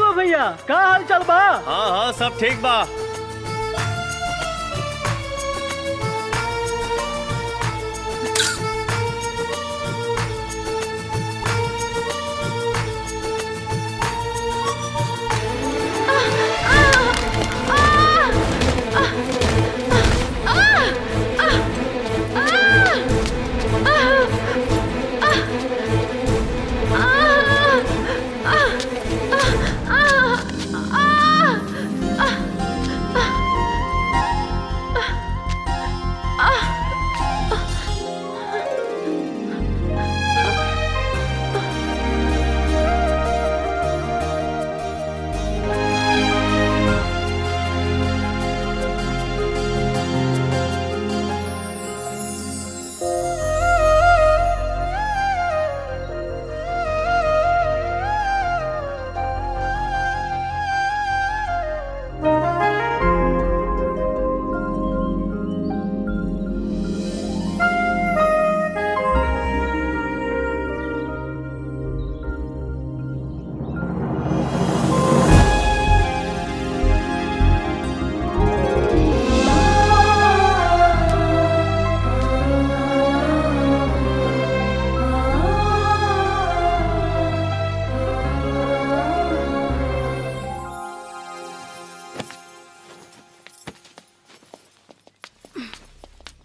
शिवा भैया का हाल चाल बा? हाँ हाँ सब ठीक बा।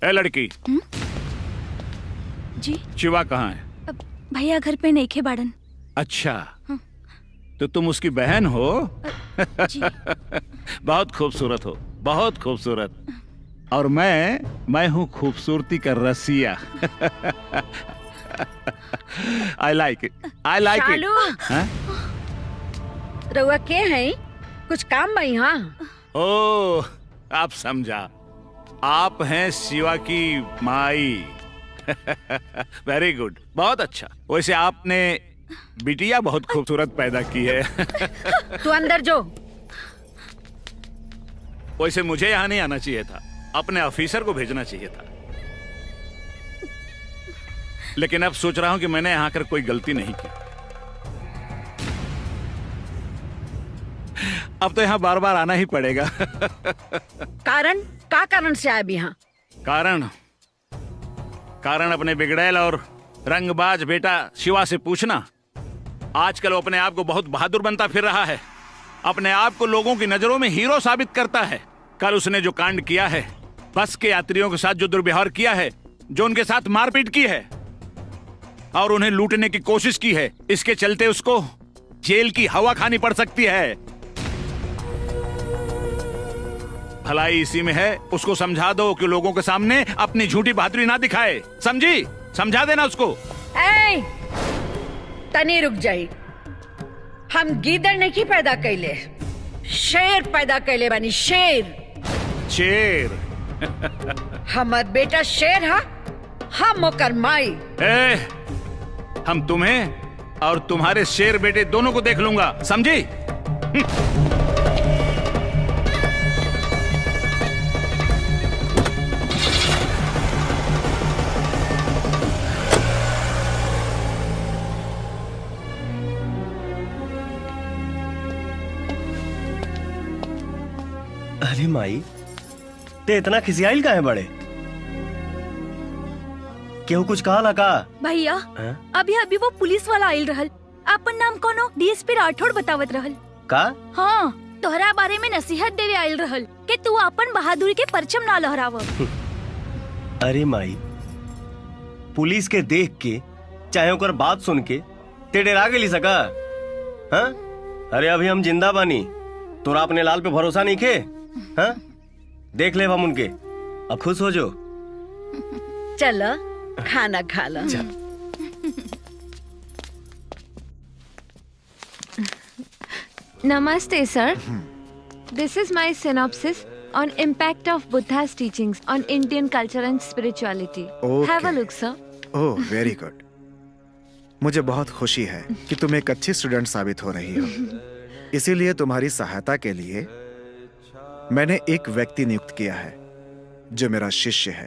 ए लड़की। जी शिवा कहाँ है? भैया घर पे नहीं खे बाड़न। अच्छा तो तुम उसकी बहन हो? जी। बहुत खूबसूरत हो, बहुत खूबसूरत। और मैं हूँ खूबसूरती का रसिया। I like it, I like it. शालू, रउआ के हैं? कुछ काम बा यहाँ? ओह आप समझा, आप हैं शिवा की माई। वेरी गुड, बहुत अच्छा। वैसे आपने बिटिया बहुत खूबसूरत पैदा की है। तू अंदर जो। वैसे मुझे यहाँ नहीं आना चाहिए था, अपने ऑफिसर को भेजना चाहिए था। लेकिन अब सोच रहा हूँ कि मैंने यहाँ आकर कोई गलती नहीं की। अब तो यहाँ बार बार आना ही पड़ेगा। कारण का कारण से आए यहाँ? कारण अपने बिगड़ैल और रंगबाज बेटा शिवा से पूछना। आजकल वो अपने आप को बहुत बहादुर बनता फिर रहा है, अपने आप को लोगों की नजरों में हीरो साबित करता है। कल उसने जो कांड किया है, बस के यात्रियों के साथ जो दुर्व्यवहार किया है, जो उनके साथ मारपीट की है और उन्हें लूटने की कोशिश की है, इसके चलते उसको जेल की हवा खानी पड़ सकती है। भलाई इसी में है, उसको समझा दो कि लोगों के सामने अपनी झूठी बहादुरी ना दिखाए। समझी? समझा देना उसको। ए, तनी रुक जाई। हम गीदड़ नहीं पैदा कैले, शेर पैदा कैले बानी। शेर शेर। हमर बेटा शेर हा, हम ओकर माई। हम तुम्हें और तुम्हारे शेर बेटे दोनों को देख लूंगा, समझी? अरे माई, ते इतना खिसियाइल का है बड़े? केहू कुछ कहा का? भैया अभी अभी वो पुलिस वाला आयल रहल, अपन नाम कोनो डीएसपी राठौड़ बतावत रहल। का? हाँ, तोहरा बारे में नसीहत देवे आयल रहल कि तू अपन बहादुरी के परचम ना लहराव। अरे माई, पुलिस के देख के चाहे ओकर बात सुन के ते डरा गेली सका? हाँ? अरे अभी हम जिंदा बानी, तोरा अपने लाल पे भरोसा नहीं खे? हाँ? देख ले हम उनके, अब खुश हो जो। चलो खाना खा लो। Namaste, sir. This is my synopsis on impact of Buddha's teachings on Indian culture and spirituality. Okay. Have a look, sir. Oh very good. मुझे बहुत खुशी है कि तुम एक अच्छी स्टूडेंट साबित हो रही हो। इसीलिए तुम्हारी सहायता के लिए मैंने एक व्यक्ति नियुक्त किया है जो मेरा शिष्य है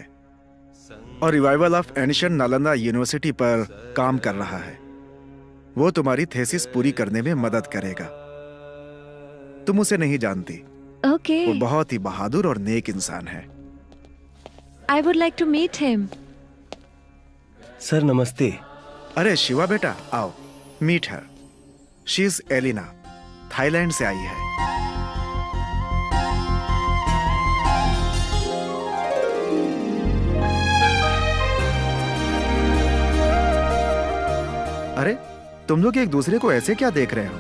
और revival of ancient Nalanda university पर काम कर रहा है। वो तुम्हारी थीसिस पूरी करने में मदद करेगा। तुम उसे नहीं जानती। Okay. वो बहुत ही बहादुर और नेक इंसान है। I would like to meet him. सर नमस्ते। अरे शिवा बेटा, आओ, मीट हर। शी इज एलिना, थाईलैंड से आई है। अरे तुम लोग एक दूसरे को ऐसे क्या देख रहे हो?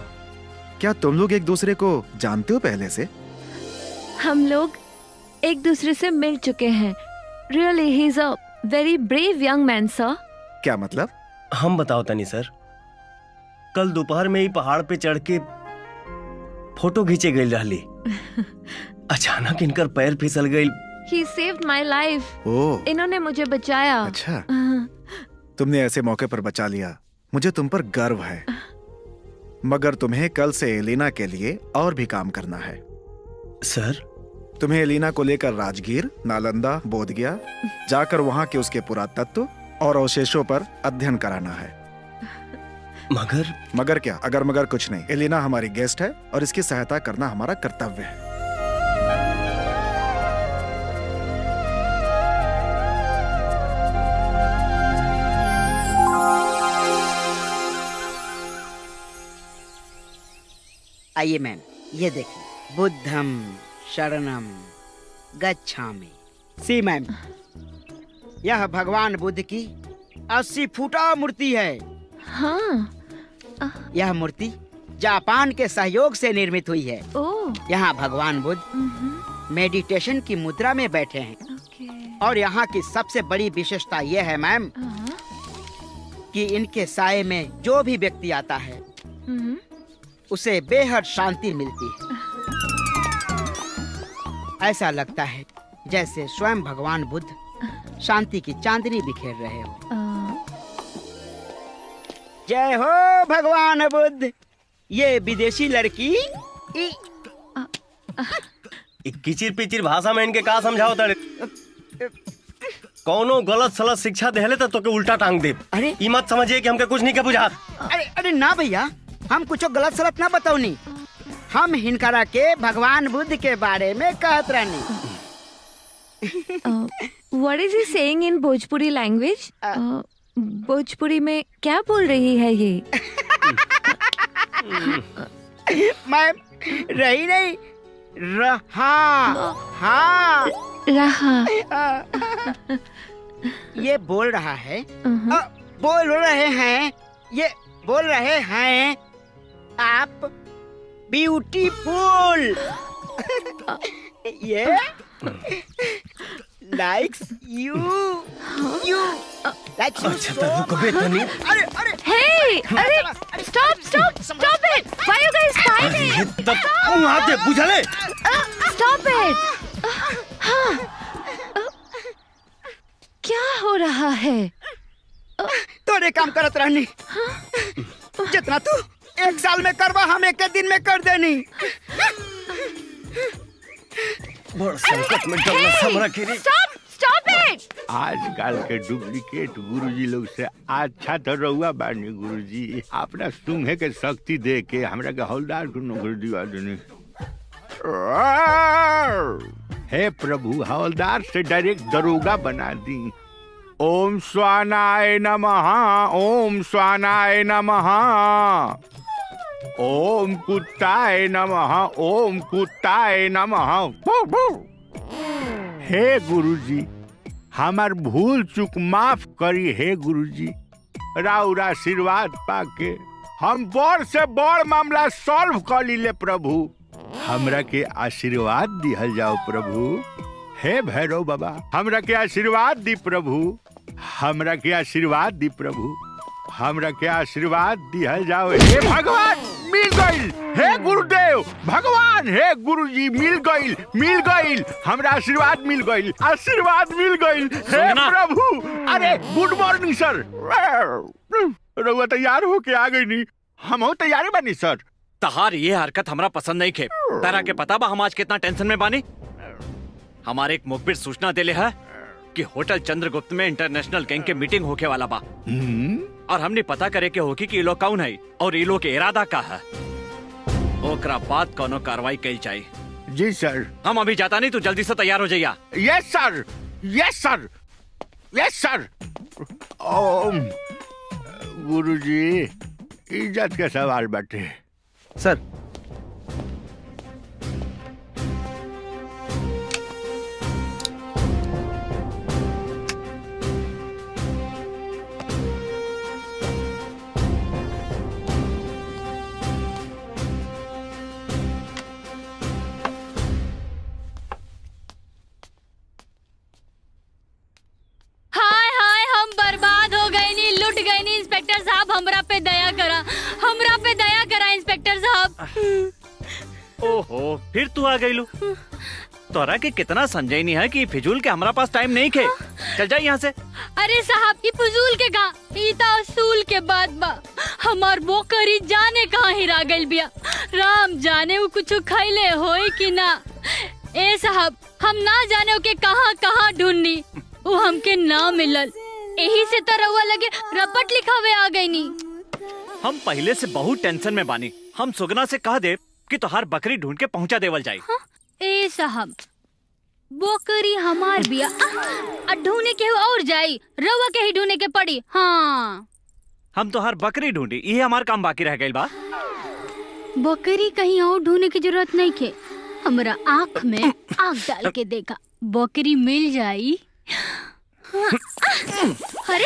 क्या तुम लोग एक दूसरे को जानते हो पहले से? हम लोग एक दूसरे से मिल चुके हैं। Really, he's a very brave young man, sir. क्या मतलब? हम बताओ तनी सर, कल दोपहर में ही पहाड़ पे चढ़ के फोटो खींचे गई रहली। अचानक इनकर पैर फिसल गई। He saved my life. ओह, इन्होंने मुझे बचाया। अच्छा। तुमने ऐसे मौके पर बचा लिया, मुझे तुम पर गर्व है। मगर तुम्हें कल से एलिना के लिए और भी काम करना है। सर तुम्हें एलिना को लेकर राजगीर, नालंदा, बोधगया जाकर वहां के उसके पुरातत्व और अवशेषों पर अध्ययन कराना है। मगर क्या? अगर मगर कुछ नहीं। एलिना हमारी गेस्ट है और इसकी सहायता करना हमारा कर्तव्य है। आइए मैम, ये देखिए, बुद्धम शरणम गच्छामि। सी मैम, यह भगवान बुद्ध की 80 फुटा मूर्ति है। हाँ। यह मूर्ति जापान के सहयोग से निर्मित हुई है। ओह। यहाँ भगवान बुद्ध मेडिटेशन की मुद्रा में बैठे हैं। Okay. और यहाँ की सबसे बड़ी विशेषता यह है मैम कि इनके साये में जो भी व्यक्ति आता है उसे बेहद शांति मिलती है। ऐसा लगता है जैसे स्वयं भगवान बुद्ध शांति की चांदनी बिखेर रहे हो। जय हो भगवान बुद्ध। ये विदेशी लड़की किचिर पिचिर भाषा में इनके का समझाओ तारे? कौनो गलत सलत शिक्षा देहले तो तोके उल्टा टांग दे। अरे ई मत समझिए कि हमके कुछ नहीं के बुझात। अरे ना भैया, हम कुछ गलत सलत ना बताओ नहीं। हम हिनकरा के भगवान बुद्ध के बारे में कहत रहनी। What is he saying in Bhojpuri language? Bhojpuri में क्या बोल रही है ये? मैं रही नहीं रहा। ये बोल रहा है, बोल रहे हैं आप ब्यूटीफुल। ये likes you likes you अच्छा so तो रुको बेटनी। अरे Hey! अरे stop it! Why are you guys fighting? ये तब वहाँ पे बुझले। Stop it! हाँ। क्या हो रहा है? तोरे काम करत रहनी। जितना तू 1 साल में करवा, हम 1 दिन में कर देनी। बड़ संकट में डरना सब रखी री। Stop it! आजकल के डुप्लीकेट गुरुजी लोग से अच्छा तो रहुआ बानी गुरुजी। अपना सुंघे के शक्ति दे के हमरा के हवलदार को नौकरी दिवा देनी। हे प्रभु, हवलदार से डायरेक्ट दरोगा बना दी। ओम स्वानाय नमः, ओम स्वानाय नमः, ओम कुत्ताय नमः, ओम कुत्ताय नमः। हे गुरुजी, हमार भूल चूक माफ करी। हे गुरुजी, राउर आशीर्वाद पाके हम बड़ से बड़ मामला सॉल्व कर लीले प्रभु। हमरा के आशीर्वाद दिहल जाओ प्रभु। हे भैरव बाबा, हमरा के आशीर्वाद दी प्रभु। हमरा के आशीर्वाद दी प्रभु। हमरा के आशीर्वाद दिहल जाओ। हे भगवान, मिल गईल। हे गुरुदेव भगवान, हे गुरुजी, मिल गईल। हमरा आशीर्वाद मिल गईल, आशीर्वाद मिल गईल। हे प्रभु। अरे गुड मॉर्निंग सर। रउआ तैयार होके आ गई नी? हम तैयार बानी सर। तहार ये हरकत हमरा पसंद नहीं खे। तारा के पता बा हम आज कितना टेंशन में बानी? हमारे एक मुखबिर सूचना देले है कि होटल चंद्रगुप्त में इंटरनेशनल गैंग के मीटिंग होके वाला बा। और हमने पता करे के होगी कि ये लोग कौन है और ये लोग के इरादा का है। ओकरा बाद कोनो कार्रवाई कल जाए। जी सर। हम अभी जाता नहीं, तू जल्दी से तैयार हो जाइया। यस सर, यस सर, यस सर। ओम गुरुजी, इज्जत के सवाल बाटे। सर, हाय हाय, हम बर्बाद हो गए नी, लुट गए नी। इंस्पेक्टर साहब, हमरा पे दया करा, हमरा पे दया करा इंस्पेक्टर साहब। ओहो, फिर तू आ गई लू। तोरा के कितना समझे नहीं है कि फिजूल के हमारा पास टाइम नहीं खे। चल जा यहाँ से। अरे साहब, ये फजूल के कहा, ई ता असूल के बात बा। हमार बोकरी जाने कहाँ हिरा गइल बिया, राम जाने वो कुछ खैले होई कि ना। ए साहब, हम ना जाने के कहाँ कहाँ ढूंढनी, वो हमके ना मिलल। यही से तो रउआ लगे रपट लिखावे आ गई नी। हम पहले से बहुत टेंशन में बानी। हम सुगना से कह दे कि तोहार बकरी ढूंढ के पहुंचा देवल जाए। हाँ? ए साहब, बोकरी हमार बिया, ढूंढने के और जाई, रउआ के ही ढूंढने के पड़ी। हाँ, हम तोहार बकरी ढूंढी, ये हमार काम बाकी रह गई बा। बकरी कहीं और ढूंढने की जरूरत नहीं के। हमरा आँख में आँख डाल के देखा, बकरी मिल जाई। अरे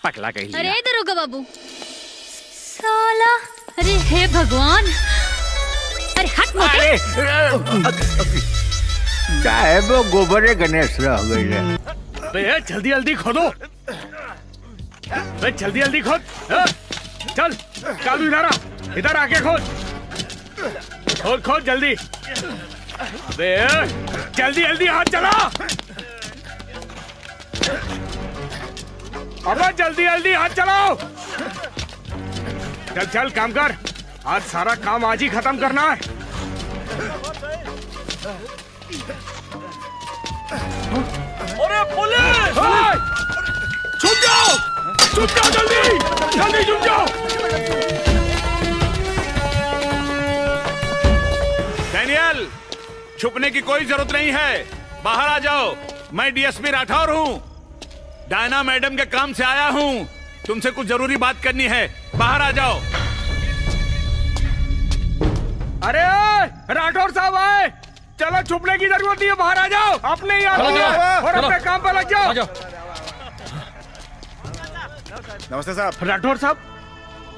पकला कही अरे दरोगा बाबू, साला, अरे हे भगवान, अरे हट मोटे। साहब, गोबरे गणेश रह गई है। बे जल्दी जल्दी खोदो, बे जल्दी जल्दी खोद। चल कालू, इधर आके खोद, खोद खोद जल्दी। बे जल्दी जल्दी हाथ चला, अबे जल्दी जल्दी हाथ चलाओ। चल चल काम कर, आज सारा काम आज ही खत्म करना है। अरे पुलिस! छुप जाओ जल्दी जल्दी छुप जाओ। डैनियल, छुपने की कोई जरूरत नहीं है, बाहर आ जाओ। मैं डीएसपी राठौर हूँ, डायना मैडम के काम से आया हूँ। तुमसे कुछ जरूरी बात करनी है, बाहर आ जाओ। अरे राठौर साहब आए, चलो छुपने की जरूरत नहीं है, बाहर आ जाओ। अपने ही आदमी हो और अपने काम पर लग जाओ। नमस्ते साहब। राठौर साहब,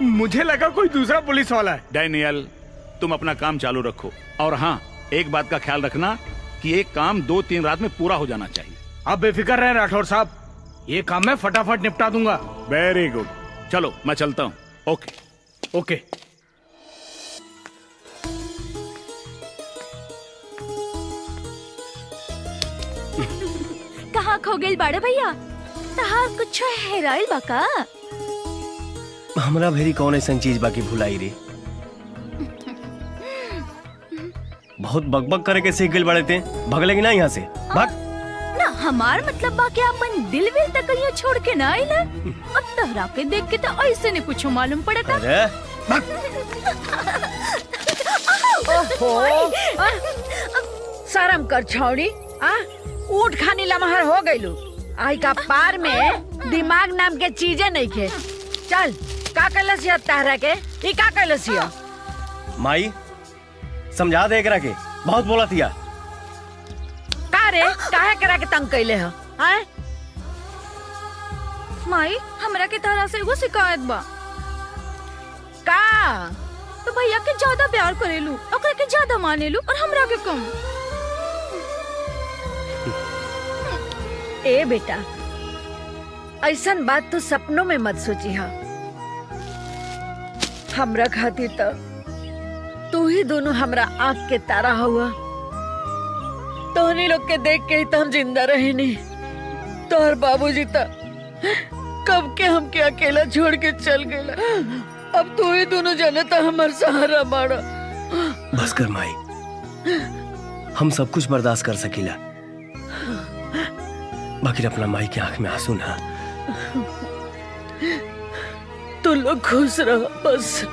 मुझे लगा कोई दूसरा पुलिस वाला है। डैनियल, तुम अपना काम चालू रखो, और हाँ, एक बात का ख्याल रखना कि एक काम 2-3 रात में पूरा हो जाना चाहिए। आप बेफिक्र रहें राठौर साहब, ये काम मैं फटाफट निपटा दूंगा। वेरी गुड, चलो मैं चलता हूँ। ओके ओके। कहाँ खो गइल बाड़े भैया? तहार कुछ हेराइल बा का? हमरा भेरी कौन ऐसा चीज बाकी भुलाई रे? बहुत बकबक करे के सीख गइल बड़े थे, भगले की ना यहाँ से, भाग। ना हमार मतलब बा कि अपन दिल विल तक कहीं छोड़ के ना आइला। अब तहरा के देख के तो ऐसे नहीं कुछ मालूम पड़ता। अरे ओहो, शर्म कर छौड़ी। ऊँट खानी लमहर हो गईलू। आई का पार में दिमाग नाम के चीजें नहीं खे। चल का कैलसिया तहरा के, ई का कैलसिया? माई समझा दे एकरा के, बहुत बोला थिया। का रे, काहे करा के तंग कैले हो? हैं? माई, हमरा के तरह से एगो शिकायत बा। का? तो भैया के ज्यादा प्यार करेलू, ओकरा के ज्यादा मानेलू और हमरा के कम। ए बेटा, ऐसन बात तो सपनों में मत सोची हा। हमरा खातिर तो तू ही दोनों हमरा आँख के तारा हुआ। तोहनी लोग के देख के ही तो हम जिंदा रहे नहीं। तोहर बाबूजी तो कब के हमके अकेला छोड़ के चल गए। अब तू ही दोनों जाने तो हमार सहारा बाड़ा। बस कर माई, हम सब कुछ बर्दाश्त कर सकीला, बाकी अपना माई की आंख में आंसू ना। तू लोग खुश रहो बस।